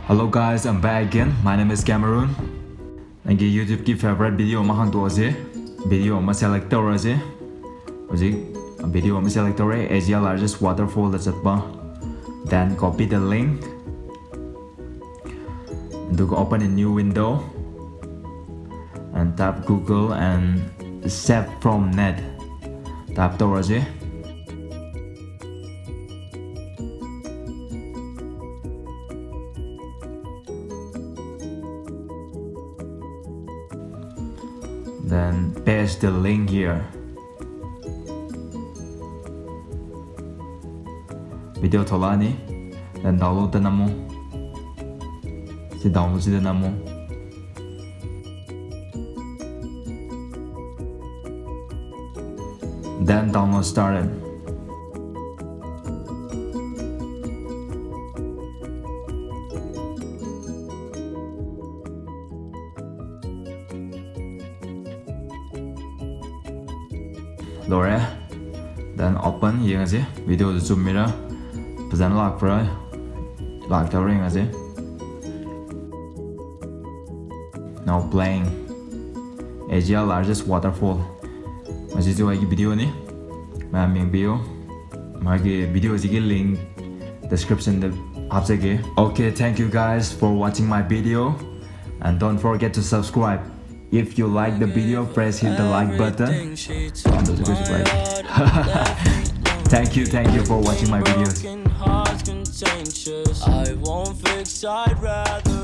Hello guys, I'm back again. My name is Cameron. Nagi YouTube ki favorite video ma hang to ase. Video ma select tawra ase. Hoji video ma select tawra Asia largest waterfall da chatpa. Then copy the link. Do open a new window and tap Google and save from net. Tap tawra ase. Then paste the link here. Video tholani. Then download the namo. Si download the namo. Then download started. Lore, then open here as video the zoom mirror, present lock for lock the ring as now playing Asia largest waterfall. Masih tu lagi video ni, main video, magi video sigi link description the आप सके. Okay, thank you guys for watching my video, and don't forget to subscribe. If you like the video, press hit the like button. Thank you for watching my videos. I won't fix, I'd rather